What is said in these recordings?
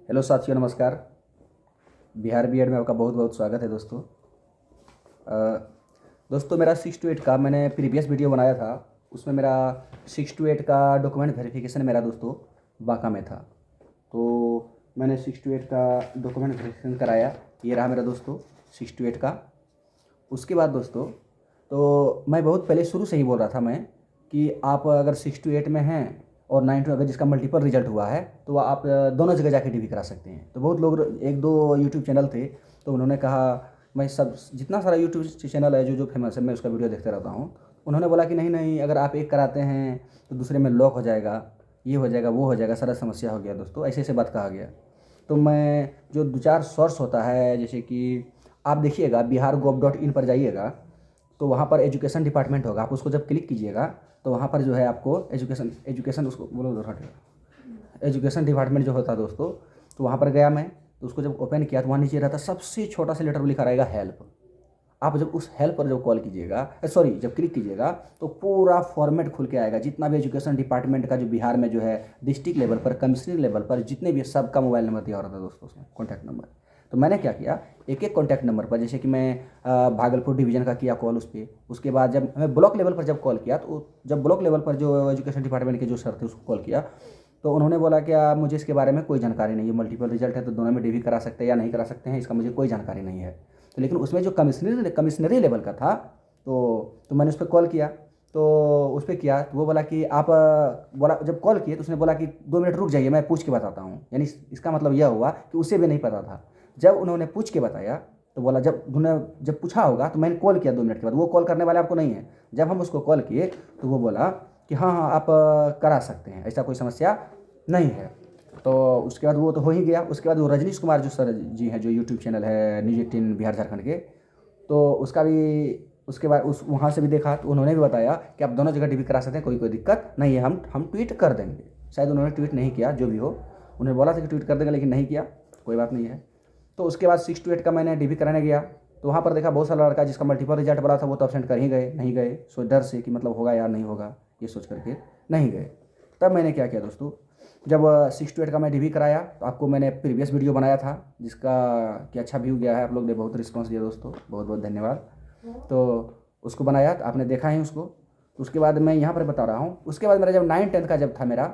Hello साथियों, नमस्कार। Bihar BEd में आपका बहुत बहुत स्वागत है दोस्तों। दोस्तों, मेरा 6 to 8 का मैंने प्रीवियस वीडियो बनाया था। उसमें मेरा 6 to 8 का डॉक्यूमेंट वेरिफिकेशन मेरा दोस्तों बांका में था। तो मैंने 6 to 8 का डॉक्यूमेंट वेरिफिकेशन कराया। ये रहा मेरा दोस्तों 6 to 8 का। उसके बाद दोस्तों, तो मैं बहुत पहले शुरू से ही बोल रहा था मैं कि आप अगर 6 to 8 में हैं और 9 to अगर जिसका मल्टीपल रिजल्ट हुआ है तो आप दोनों जगह जाके डीवी करा सकते हैं। तो बहुत लोग, एक दो यूट्यूब चैनल थे, तो उन्होंने कहा, मैं सब जितना सारा यूट्यूब चैनल है जो जो फेमस है मैं उसका वीडियो देखते रहता हूँ। उन्होंने बोला कि नहीं नहीं, अगर आप एक कराते हैं तो दूसरे में लॉक हो जाएगा, ये हो जाएगा, वो हो जाएगा, सारा समस्या हो गया दोस्तों, ऐसे ऐसे बात कहा गया। तो मैं जो दो चार सोर्स होता है, जैसे कि आप देखिएगा bihargov.in पर जाइएगा, तो वहाँ पर एजुकेशन डिपार्टमेंट होगा। आप उसको जब क्लिक कीजिएगा तो वहाँ पर जो है आपको एजुकेशन उसको बोलो दो एजुकेशन डिपार्टमेंट जो होता है दोस्तों, तो वहाँ पर गया मैं। तो उसको जब ओपन किया तो वहाँ नीचे रहता सबसे छोटा सा लेटर लिखा रहेगा हेल्प। आप जब उस हेल्प पर जब कॉल कीजिएगा, सॉरी जब क्लिक कीजिएगा, तो पूरा फॉर्मेट खुल के आएगा। जितना भी एजुकेशन डिपार्टमेंट का जो बिहार में जो है डिस्ट्रिक्ट लेवल पर, कमिश्नरी लेवल पर जितने भी, सबका मोबाइल नंबर दिया रहता है दोस्तों उसमें, कॉन्टैक्ट नंबर। तो मैंने क्या किया, एक एक कॉन्टैक्ट नंबर पर, जैसे कि मैं भागलपुर डिवीज़न का किया कॉल उस पर। उसके बाद जब मैं ब्लॉक लेवल पर जब कॉल किया, तो जब ब्लॉक लेवल पर जो एजुकेशन डिपार्टमेंट के जो सर थे उसको कॉल किया, तो उन्होंने बोला कि मुझे इसके बारे में कोई जानकारी नहीं है। मल्टीपल रिजल्ट है तो दोनों में डीवी करा सकते हैं या नहीं करा सकते हैं, इसका मुझे कोई जानकारी नहीं है। तो लेकिन उसमें जो कमिश्नरी लेवल का था, तो मैंने उस पर कॉल किया। तो उस पर किया तो वो बोला कि आप बोला, जब कॉल किए तो उसने बोला कि 2 मिनट रुक जाइए, मैं पूछ के बताता हूँ। यानी इसका मतलब यह हुआ कि उसे भी नहीं पता था। जब उन्होंने पूछ के बताया तो बोला, जब उन्होंने जब पूछा होगा तो मैंने कॉल किया 2 मिनट के बाद। वो कॉल करने वाले आपको नहीं है। जब हम उसको कॉल किए तो वो बोला कि हाँ हाँ आप करा सकते हैं, ऐसा कोई समस्या नहीं है। तो उसके बाद वो तो हो ही गया। उसके बाद वो रजनीश कुमार जो सर जी हैं, जो यूट्यूब चैनल है न्यूज़18 बिहार झारखंड के, तो उसका भी, उसके बाद उस वहाँ से भी देखा तो उन्होंने भी बताया कि आप दोनों जगह डीवी करा सकते हैं, कोई दिक्कत नहीं है, हम ट्वीट कर देंगे। शायद उन्होंने ट्वीट नहीं किया, जो भी हो, उन्होंने बोला था कि ट्वीट कर देंगे, लेकिन नहीं किया, कोई बात नहीं है। तो उसके बाद 6 to 8 का मैंने डीवी कराने गया, तो वहाँ पर देखा बहुत सारा लड़का जिसका मल्टीपल रिजल्ट बोला था वो तो अब्सेंट कर ही गए, नहीं गए, सो डर से कि मतलब होगा या नहीं होगा, ये सोच करके नहीं गए। तब मैंने क्या किया दोस्तों, जब 6 to 8 का मैं डीवी कराया तो आपको मैंने प्रीवियस वीडियो बनाया था जिसका कि अच्छा व्यू गया है, आप लोग ने बहुत रिस्पॉन्स दिया दोस्तों, बहुत बहुत धन्यवाद। तो उसको बनाया तो आपने देखा ही उसको। तो उसके बाद मैं यहाँ पर बता रहा हूँ, उसके बाद मेरा जब 9th-10th का जब था, मेरा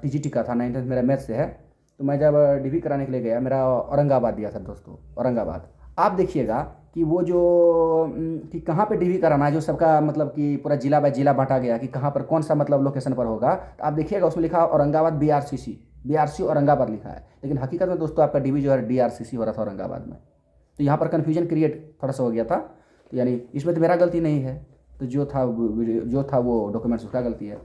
टीजीटी का था, 9th-10th मेरा मैथ से है। तो मैं जब डीवी कराने के लिए गया, मेरा औरंगाबाद दिया था दोस्तों, औरंगाबाद। आप देखिएगा कि वो जो कि कहाँ पे डीवी कराना है, जो सबका मतलब कि पूरा जिला बाय जिला बांटा गया कि कहाँ पर कौन सा मतलब लोकेशन पर होगा। तो आप देखिएगा उसमें लिखा औरंगाबाद बीआरसी औरंगाबाद लिखा है, लेकिन हकीकत में दोस्तों आपका डीवी जो है डीआरसीसी हो रहा था औरंगाबाद में। तो यहाँ पर कन्फ्यूजन क्रिएट थोड़ा सा हो गया था। तो यानी इसमें तो मेरा गलती नहीं है, तो जो था वो डॉक्यूमेंट्स उसका गलती है।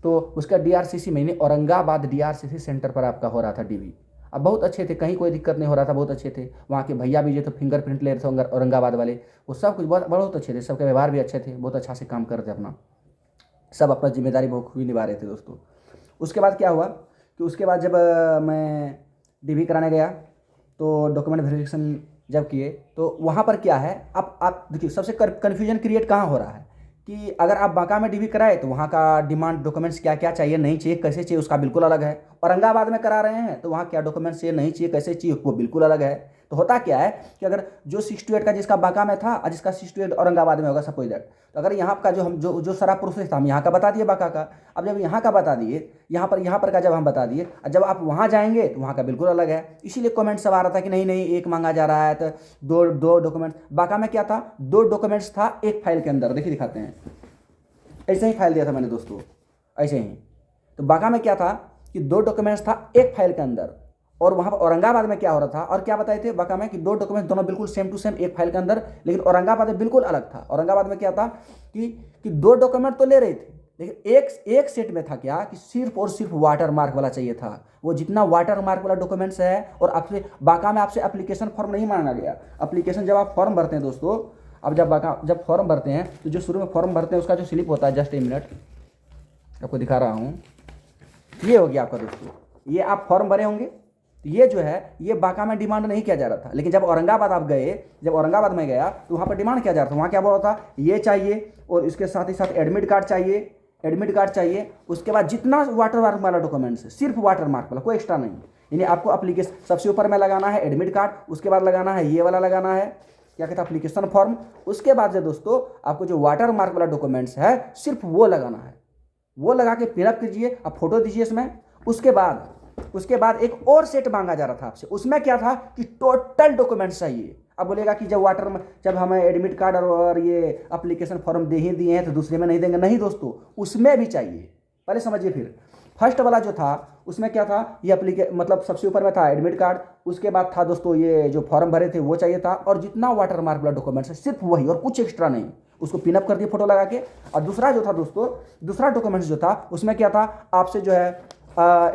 तो उसका डीआरसीसी में नहीं, औरंगाबाद डीआरसीसी सेंटर पर आपका हो रहा था डीवी। अब बहुत अच्छे थे, कहीं कोई दिक्कत नहीं हो रहा था, बहुत अच्छे थे। वहाँ के भैया भी जो थे फिंगरप्रिंट ले रहे थे औरंगाबाद वाले, वो सब कुछ बहुत बहुत अच्छे थे, सबके व्यवहार भी अच्छे थे, बहुत अच्छा से काम कर रहे थे अपना, सब अपना जिम्मेदारी बखूबी निभा रहे थे दोस्तों। उसके बाद क्या हुआ कि उसके बाद जब मैं डीवी कराने गया तो डॉक्यूमेंट वेरिफिकेशन जब किए, तो वहाँ पर क्या है, आप देखिए सबसे कन्फ्यूजन क्रिएट कहाँ हो रहा है कि अगर आप बांका में डीवी कराए तो वहाँ का डिमांड डॉक्यूमेंट्स क्या क्या चाहिए, नहीं चाहिए, कैसे चाहिए, उसका बिल्कुल अलग है। औरंगाबाद में करा रहे हैं तो वहाँ क्या डॉक्यूमेंट्स चाहिए, नहीं चाहिए, कैसे चाहिए, वो बिल्कुल अलग है। तो होता क्या है कि अगर जो 6 to 8 का जिसका बांका में था और जिसका 6 to 8 औरंगाबाद में होगा सपोज दैट, तो अगर यहाँ का जो हम जो सारा प्रोसेस था हम यहाँ का बता दिए बांका का, अब जब यहाँ का बता दिए, यहाँ पर का जब हम बता दिए, जब आप वहाँ जाएंगे तो वहाँ का बिल्कुल अलग है। इसीलिए कमेंट सब आ रहा था कि नहीं नहीं एक मांगा जा रहा है, तो दो दो डॉक्यूमेंट्स। बांका में क्या था, 2 डॉक्यूमेंट्स था एक फाइल के अंदर, देखिए दिखाते हैं, ऐसे ही फाइल दिया था मैंने दोस्तों, ऐसे ही। तो बांका में क्या था कि 2 डॉक्यूमेंट्स था एक फाइल के अंदर, और वहाँ पर औरंगाबाद में क्या हो रहा था और क्या बताए थे बांका में कि 2 डॉक्यूमेंट्स दोनों बिल्कुल सेम टू सेम एक फाइल के अंदर, लेकिन औरंगाबाद में बिल्कुल अलग था। औरंगाबाद में क्या था कि 2 डॉक्यूमेंट तो ले रहे थे, लेकिन एक सेट में था क्या कि सिर्फ और सिर्फ वाटर मार्क वाला चाहिए था। वो जितना वाटर मार्क वाला डॉक्यूमेंट्स है, और आपसे बांका में आपसे एप्लीकेशन फॉर्म नहीं मांगा गया। एप्लीकेशन जब आप फॉर्म भरते हैं दोस्तों, अब जब फॉर्म भरते हैं तो जो शुरू में फॉर्म भरते हैं उसका जो स्लिप होता है, जस्ट 1 मिनट आपको दिखा रहा हूँ, ये हो गया आपका दोस्तों, ये आप फॉर्म भरे होंगे। तो ये जो है ये बांका में डिमांड नहीं किया जा रहा था, लेकिन जब औरंगाबाद आप गए, जब औरंगाबाद में गया तो वहाँ पर डिमांड किया जा रहा था। वहाँ क्या बोल रहा था, ये चाहिए और इसके साथ ही साथ एडमिट कार्ड चाहिए, उसके बाद जितना वाटर मार्क वाला डॉक्यूमेंट्स है सिर्फ वाटर मार्क वाला, कोई एक्स्ट्रा नहीं। यानी आपको एप्लीकेशन सबसे ऊपर में लगाना है एडमिट कार्ड, उसके बाद लगाना है ये वाला लगाना है क्या कहते हैं एप्लीकेशन फॉर्म, उसके बाद जो दोस्तों आपको जो वाटर मार्क वाला डॉक्यूमेंट्स है सिर्फ वो लगाना है, वो लगा के फिलअप कीजिए, आप फोटो दीजिए इसमें। उसके बाद एक और सेट मांगा जा रहा था आपसे, उसमें क्या था कि टोटल डॉक्यूमेंट्स चाहिए। अब बोलेगा कि जब हमें एडमिट कार्ड और ये एप्लीकेशन फॉर्म दे ही दिए हैं तो दूसरे में नहीं देंगे, नहीं दोस्तों, उसमें भी चाहिए। पहले समझिए फिर फर्स्ट वाला जो था उसमें क्या था, ये मतलब सबसे ऊपर में था एडमिट कार्ड, उसके बाद था दोस्तों ये जो फॉर्म भरे थे वो चाहिए था, और जितना वाटर मार्क वाला डॉक्यूमेंट्स है सिर्फ वही और कुछ एक्स्ट्रा नहीं, उसको पिनअप कर दिए फोटो लगा के। और दूसरा जो था दोस्तों, दूसरा डॉक्यूमेंट्स जो था उसमें क्या था, आपसे जो है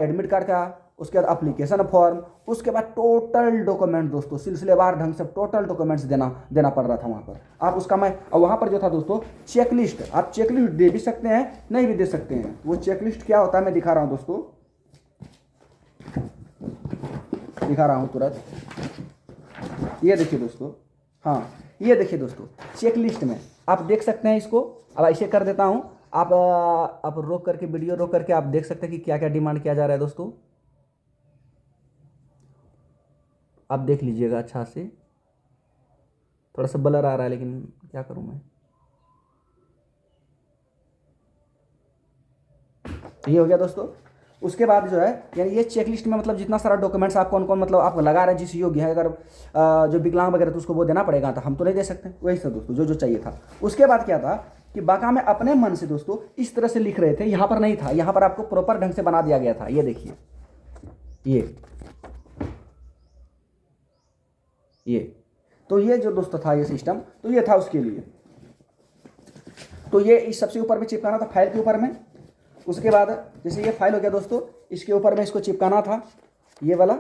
एडमिट कार्ड का, उसके बाद एप्लीकेशन फॉर्म, उसके बाद टोटल डॉक्यूमेंट दोस्तों सिलसिलेवार ढंग से टोटल डॉक्यूमेंट्स देना पड़ रहा था वहाँ पर। आप उसका मैं वहाँ पर जो था दोस्तों चेकलिस्ट, आप चेकलिस्ट दे भी सकते हैं नहीं भी दे सकते हैं। वो चेकलिस्ट क्या होता है मैं दिखा रहा हूँ दोस्तों, दिखा रहा हूँ तुरंत। ये देखिए दोस्तों, हाँ ये देखिए दोस्तों चेकलिस्ट में आप देख सकते हैं इसको। अब ऐसे कर देता हूँ, आप रोक करके वीडियो रोक करके आप देख सकते हैं कि क्या क्या डिमांड किया जा रहा है दोस्तों, आप देख लीजिएगा अच्छा से। थोड़ा सा ब्लर आ रहा है लेकिन क्या करूं मैं। ये हो गया दोस्तों। उसके बाद जो है यानी ये चेकलिस्ट में मतलब जितना सारा डॉक्यूमेंट्स आप कौन कौन मतलब आप लगा रहे हैं जिस योग्य है, अगर जो विकलांग वगैरह तो उसको वो देना पड़ेगा, तो हम तो नहीं दे सकते। वही सब दोस्तों जो चाहिए था। उसके बाद क्या था कि बाका में अपने मन से दोस्तों इस तरह से लिख रहे थे, यहाँ पर नहीं था, यहाँ पर आपको प्रॉपर ढंग से बना दिया गया था। ये देखिए ये तो ये जो दोस्तों था ये सिस्टम, तो ये था उसके लिए। तो ये इस सबसे ऊपर में चिपकाना था फाइल के ऊपर में। उसके बाद जैसे ये फाइल हो गया दोस्तों, इसके ऊपर में इसको चिपकाना था, ये वाला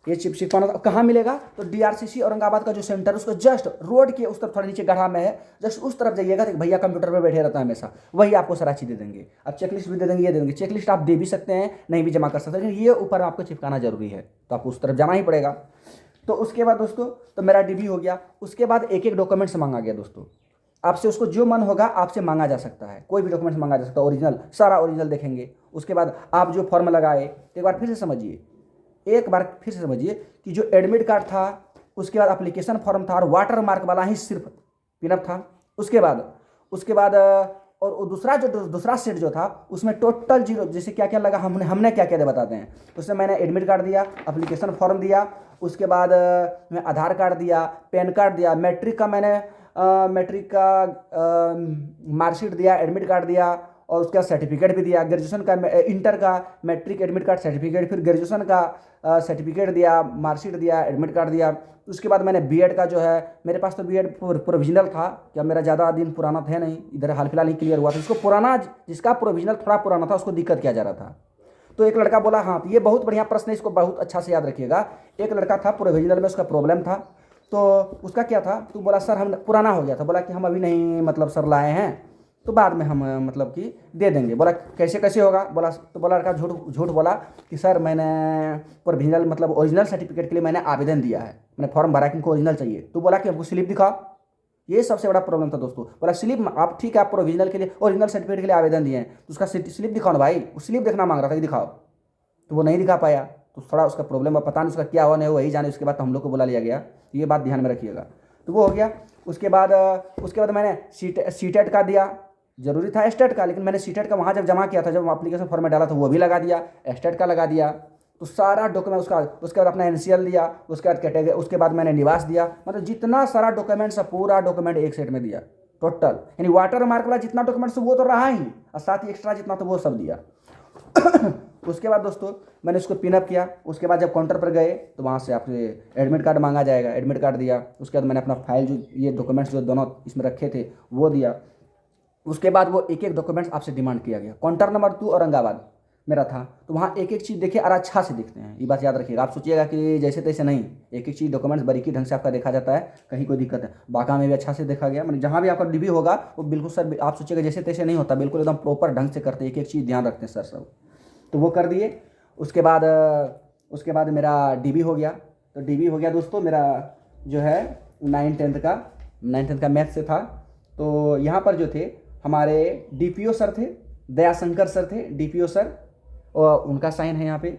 ये चिपकाना था। कहाँ मिलेगा तो DRCC औरंगाबाद का जो सेंटर उसको जस्ट रोड के उस तरफ थोड़ा नीचे गढ़ा में है, जस्ट उस तरफ जाइएगा तो भैया कंप्यूटर पे बैठे रहता है हमेशा, वही आपको सारा चीज़ दे देंगे। अब चेकलिस्ट भी दे देंगे, ये दे देंगे। चेकलिस्ट आप दे भी सकते हैं नहीं भी जमा कर सकते हैं, लेकिन ये ऊपर आपको चिपकाना जरूरी है, तो आपको उस तरफ जाना ही पड़ेगा। तो उसके बाद दोस्तों तो मेरा DB हो गया। उसके बाद एक एक डॉक्यूमेंट्स मांगा गया दोस्तों आपसे, उसको जो मन होगा आपसे मांगा जा सकता है, कोई भी डॉक्यूमेंट्स मांगा जा सकता है, ओरिजिनल सारा ओरिजिनल देखेंगे। उसके बाद आप जो फॉर्म लगाए, एक बार फिर से समझिए, कि जो एडमिट कार्ड था, उसके बाद एप्लीकेशन फॉर्म था और वाटर मार्क वाला ही सिर्फ पिनअप था। उसके बाद और दूसरा सेट जो था उसमें टोटल जीरो, जैसे क्या क्या लगा हमने क्या क्या दे बताते हैं। उसमें मैंने एडमिट कार्ड दिया, एप्लीकेशन फॉर्म दिया, उसके बाद मैं आधार कार्ड दिया, पैन कार्ड दिया, मैट्रिक का मार्कशीट दिया, एडमिट कार्ड दिया, और उसका सर्टिफिकेट भी दिया, ग्रेजुएशन का, इंटर का मैट्रिक एडमिट कार्ड सर्टिफिकेट, फिर ग्रेजुएशन का सर्टिफिकेट दिया, मार्कशीट दिया, एडमिट कार्ड दिया। उसके बाद मैंने B.Ed का जो है, मेरे पास तो B.Ed प्रोविजनल था, क्या मेरा ज़्यादा दिन पुराना था नहीं, इधर हाल फिलहाल ही क्लियर हुआ था। उसको पुराना, जिसका प्रोविजनल थोड़ा पुराना था उसको दिक्कत किया जा रहा था। तो एक लड़का बोला, हाँ ये बहुत बढ़िया प्रश्न है, इसको बहुत अच्छा से याद रखिएगा। एक लड़का था प्रोविजनल में, उसका प्रॉब्लम था, तो उसका क्या था, तो बोला सर हम पुराना हो गया था, बोला कि हम अभी नहीं मतलब सर लाए हैं, तो बाद में हम मतलब कि दे देंगे। बोला कैसे होगा, बोला लड़का झूठ बोला कि सर मैंने प्रोविजनल मतलब ओरिजिनल सर्टिफिकेट के लिए मैंने आवेदन दिया है, मैंने फॉर्म भरा कि उनको ओरिजिनल चाहिए। तो बोला कि हमको स्लिप दिखाओ। ये सबसे बड़ा प्रॉब्लम था दोस्तों। बोला स्लिप, आप ठीक है आप प्रोविजनल के लिए ओरिजिनल सर्टिफिकेट के लिए आवेदन दिए हैं, तो उसका स्लिप दिखाओ ना भाई। वो स्लिप देखना मांग रहा था कि दिखाओ, तो वो नहीं दिखा पाया। तो थोड़ा उसका प्रॉब्लम है, पता नहीं उसका क्या हुआ नहीं, वही जाने। उसके बाद तो हम लोग को बुला लिया गया, ये बात ध्यान में रखिएगा। तो वो हो गया। उसके बाद मैंने सीटेट का दिया, जरूरी था स्टेट का, लेकिन मैंने सीटेट का वहाँ जब जमा किया था, जब एप्लीकेशन फॉर्म में डाला था, वो भी लगा दिया, स्टेट का लगा दिया। तो सारा डॉक्यूमेंट उसके बाद अपना NCL दिया, उसके बाद कैटेगरी, उसके बाद मैंने निवास दिया, मतलब जितना सारा डॉक्यूमेंट्स है पूरा डॉक्यूमेंट एक सेट में दिया टोटल। यानी वाटर मार्क वाला जितना डॉक्यूमेंट्स वो तो रहा ही, और साथ ही एक्स्ट्रा जितना तो वो सब दिया। उसके बाद दोस्तों मैंने उसको पिनअप किया। उसके बाद जब काउंटर पर गए तो वहाँ से आपसे एडमिट कार्ड मांगा जाएगा, एडमिट कार्ड दिया। उसके बाद मैंने अपना फाइल जो ये डॉक्यूमेंट्स जो दोनों इसमें रखे थे वो दिया। उसके बाद वो एक एक डॉक्यूमेंट्स आपसे डिमांड किया गया। काउंटर नंबर 2 औरंगाबाद मेरा था, तो वहाँ एक एक चीज़ देखिए और अच्छा से देखते हैं, ये बात याद रखिएगा। आप सोचिएगा कि जैसे तैसे नहीं, एक एक चीज़ डॉक्यूमेंट्स बारीकी ढंग से आपका देखा जाता है, कहीं कोई दिक्कत है। बाका में भी अच्छा से देखा गया, मतलब जहाँ भी आपका DB होगा वो बिल्कुल सर आप सोचिएगा जैसे तैसे नहीं होता, बिल्कुल एकदम प्रॉपर ढंग से करते हैं, एक एक चीज़ ध्यान रखते हैं सर सब। तो वो कर दिए। उसके बाद मेरा DB हो गया। तो DB हो गया दोस्तों मेरा जो है 9th का मैथ से था। तो यहाँ पर जो थे हमारे DPO सर थे, दयाशंकर सर थे DPO सर, और उनका साइन है यहाँ पे।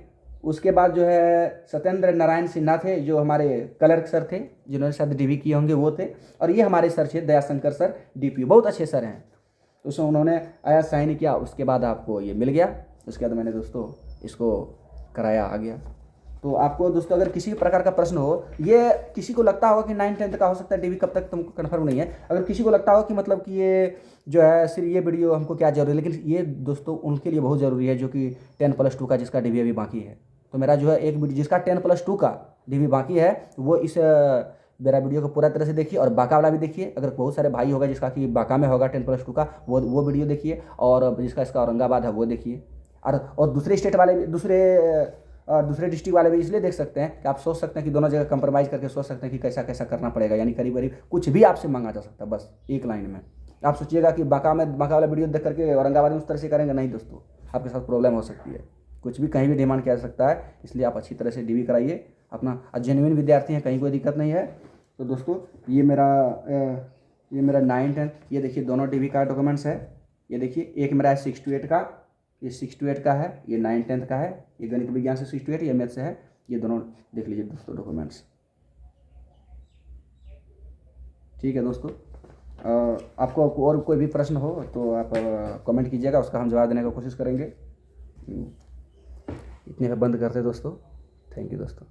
उसके बाद जो है सत्येंद्र नारायण सिन्हा थे, जो हमारे कलर सर थे, जिन्होंने शायद डीवी किए होंगे, वो थे। और ये हमारे सर थे दयाशंकर सर, डीपीओ, बहुत अच्छे सर हैं। उसमें उन्होंने आया साइन किया, उसके बाद आपको ये मिल गया। उसके बाद मैंने दोस्तों इसको कराया, आ गया। तो आपको दोस्तों अगर किसी प्रकार का प्रश्न हो, ये किसी को लगता होगा कि 9th-10th का हो सकता है डीवी, कब तक तुमको कन्फर्म नहीं है। अगर किसी को लगता हो कि मतलब कि ये जो है सिर्फ ये वीडियो हमको क्या जरूरी है, लेकिन ये दोस्तों उनके लिए बहुत ज़रूरी है जो कि 10+2 का जिसका डीवी अभी बाकी है। तो मेरा जो है एक वीडियो जिसका 10+2 का डीवी बाकी है, वो इस मेरा वीडियो को पूरा तरह से देखिए, और बाका वाला भी देखिए। अगर बहुत सारे भाई होगा जिसका कि बाका में होगा 10+2 का, वो वीडियो देखिए। और जिसका इसका औरंगाबाद है वो देखिए। और दूसरे स्टेट वाले भी, दूसरे डिस्ट्रिक्ट वाले भी इसलिए देख सकते हैं कि आप सोच सकते हैं कि दोनों जगह कंप्रोमाइज़ करके सोच सकते हैं कि कैसा कैसा करना पड़ेगा, यानी करीब करीब कुछ भी आपसे मांगा जा सकता है, बस एक लाइन में। आप सोचिएगा कि बाका वाला वीडियो देख करके औरंगाबाद में उस तरह से करेंगे, नहीं दोस्तों, आपके साथ प्रॉब्लम हो सकती है। कुछ भी कहीं भी डिमांड किया जा सकता है, इसलिए आप अच्छी तरह से डीवी कराइए अपना। जेन्युइन विद्यार्थी हैं, कहीं कोई दिक्कत नहीं है। तो दोस्तों ये मेरा 9th-10th, ये देखिए दोनों डीवी का डॉक्यूमेंट्स है। ये देखिए एक मेरा है 6 to 8 का, ये 6 to 8 का है, ये 9th-10th का है। ये गणित विज्ञान से 6 to 8, ये मैथ से है। ये दोनों देख लीजिए दोस्तों डॉक्यूमेंट्स। ठीक है दोस्तों, आपको और कोई भी प्रश्न हो तो आप कमेंट कीजिएगा, उसका हम जवाब देने की कोशिश करेंगे। इतने में बंद करते हैं दोस्तों। थैंक यू दोस्तों।